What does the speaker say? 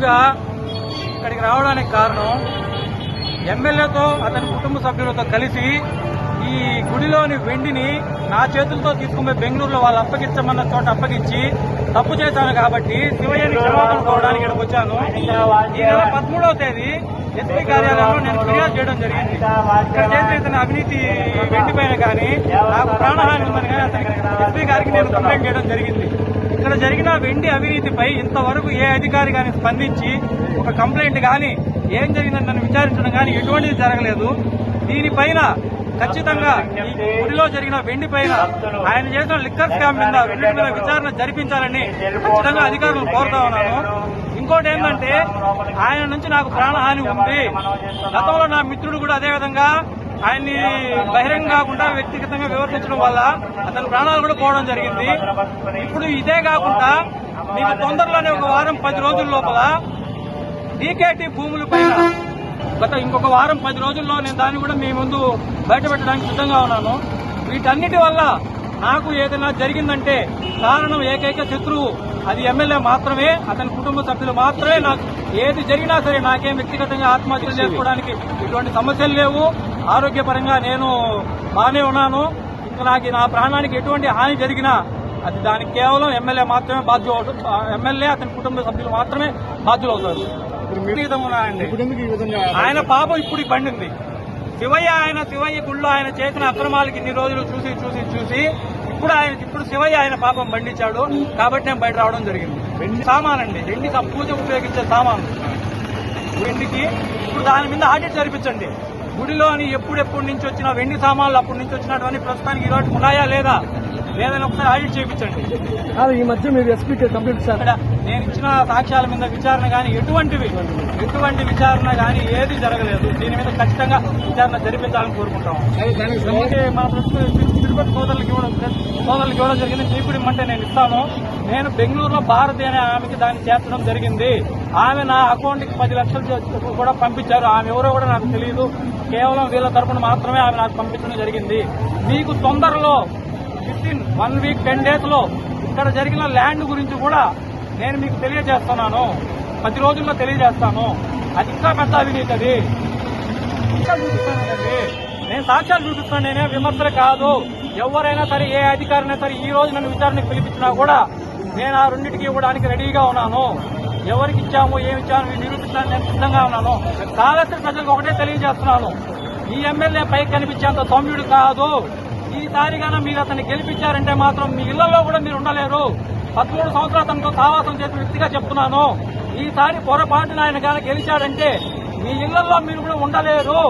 ముందుగా ఇక్కడికి రావడానికి కారణం ఎమ్మెల్యేతో అతని కుటుంబ సభ్యులతో కలిసి ఈ గుడిలోని వెండిని నా చేతులతో తీసుకుపోయి బెంగళూరులో వాళ్ళు అప్పగించమన్న చోట అప్పగించి తప్పు చేశాను కాబట్టి శివయ్యని క్షమాపణ కోవడానికి ఇక్కడికి వచ్చాను. ఈ నెల 13వ తేదీ ఎస్పీ కార్యాలయంలో నేను ఫిర్యాదు చేయడం జరిగింది. ఇక్కడ చేసిన ఇతని అవినీతి వెండి పైన కానీ నాకు ప్రాణహాని ఉందని కానీ అతనికి ఎస్పీ గారికి నేను కంప్లైంట్ చేయడం జరిగింది. ఇక్కడ జరిగిన వెండి అవినీతిపై ఇంతవరకు ఏ అధికారి కానీ స్పందించి ఒక కంప్లైంట్ కానీ ఏం జరిగిందని నన్ను విచారించడం కానీ ఎటువంటిది జరగలేదు. దీనిపైన ఖచ్చితంగా ఈ గుడిలో జరిగిన వెండి పైన ఆయన చేసిన లిక్కర్ స్కామ్ మీద వెండి మీద విచారణ జరిపించాలని ఖచ్చితంగా అధికారులను కోరుతా ఉన్నాను. ఇంకోటి ఏంటంటే ఆయన నుంచి నాకు ప్రాణహాని ఉంది. గతంలో నా మిత్రుడు కూడా అదేవిధంగా ఆయన్ని బహిరంగ కాకుండా వ్యక్తిగతంగా వివర్తించడం వల్ల అతని ప్రాణాలు కూడా పోవడం జరిగింది. ఇప్పుడు ఇదే కాకుండా మీకు తొందరలోనే ఒక వారం 10 రోజుల లోపల డీకేటీ భూముల పైన ఇంకొక వారం 10 రోజుల్లో నేను దాన్ని కూడా మీ ముందు బయటపెట్టడానికి సిద్ధంగా ఉన్నాను. వీటన్నిటి వల్ల నాకు ఏదైనా జరిగిందంటే కారణం ఏకైక శత్రువు అది ఎమ్మెల్యే మాత్రమే, అతని కుటుంబ సభ్యులు మాత్రమే. నాకు ఏది జరిగినా సరే నాకేం వ్యక్తిగతంగా ఆత్మహత్యలు చేసుకోవడానికి ఎటువంటి సమస్యలు లేవు. ఆరోగ్యపరంగా నేను బాగానే ఉన్నాను. ఇంకా నాకు నా ప్రాణానికి ఎటువంటి హాని జరిగినా అది దానికి కేవలం ఎమ్మెల్యే మాత్రమే బాధ్యులు, ఎమ్మెల్యే అతని కుటుంబ సభ్యులు మాత్రమే బాధ్యులు అవుతారు. ఆయన పాపం ఇప్పుడు పండింది. శివయ్య గుళ్ళో ఆయన చేసిన అక్రమాలకి ఇన్ని రోజులు చూసి ఇప్పుడు శివయ్య ఆయన పాపం పండించాడు కాబట్టి నేను బయట రావడం జరిగింది. సామానండి, వెండి పూజ ఉపయోగించే సామాను వెండికి ఇప్పుడు దాని మీద ఆడిట్ జరిపించండి. గుడిలోని ఎప్పుడెప్పటి నుంచి వచ్చిన వెండి సామాన్లు అప్పటి నుంచి వచ్చినటువంటి ప్రస్తుతానికి ఈరోజు ఉన్నాయా లేదా లేదని ఒకసారి ఆడిట్ చేయించండి. ఈ మధ్య మీరు ఎస్పీకి కంప్లైంట్ అక్కడ నేను ఇచ్చిన సాక్ష్యాల మీద విచారణ కానీ ఎటువంటి విచారణ కానీ ఏది జరగలేదు. దీని మీద ఖచ్చితంగా విచారణ జరిపించాలని కోరుకుంటాం. మన తిరుపతి సోదరులకు ఇవ్వడం జరిగింది. మీకు ఇమ్మంటే నేను ఇస్తాను. నేను బెంగళూరులో భారతి అనే ఆమెకి దాన్ని చేర్చడం జరిగింది. ఆమె నా అకౌంట్కి 10 లక్షలు కూడా పంపించారు. ఆమె ఎవరో కూడా నాకు తెలియదు. కేవలం వీళ్ళ తరపున మాత్రమే ఆమె నాకు పంపించడం జరిగింది. మీకు తొందరలో 1 వీక్ 10 days లో ఇక్కడ జరిగిన ల్యాండ్ గురించి కూడా నేను మీకు తెలియజేస్తున్నాను. 10 రోజుల్లో తెలియజేస్తాను. అది ఇంకా పెద్ద అవినీతి. అది ఇంకా చూపిస్తానండి. నేను సాక్ష్యాలు చూపిస్తాను. నేనే విమర్శలు కాదు. ఎవరైనా సరే ఏ అధికారైనా సరే ఈ రోజు నన్ను విచారణకు పిలిపించినా కూడా నేను ఆ రెండింటికి ఇవ్వడానికి రెడీగా ఉన్నాను. ఎవరికి ఇచ్చాము ఏమి ఇచ్చాము నిరూపించడానికి నేను సిద్ధంగా ఉన్నాను. కాళేశ్వర ప్రజలకు ఒకటే తెలియజేస్తున్నాను. ఈ ఎమ్మెల్యే పైకి కనిపించేంత సౌమ్యుడు కాదు. ఈసారిగానే మీరు అతన్ని గెలిపించారంటే మాత్రం మీ ఇళ్లలో కూడా మీరు ఉండలేరు. 13 సంవత్సరాలు తనతో సావాసం చేసిన వ్యక్తిగా చెప్తున్నాను. ఈసారి పొరపాటున ఆయన కానీ గెలిచాడంటే మీ ఇళ్లలో మీరు కూడా ఉండలేరు.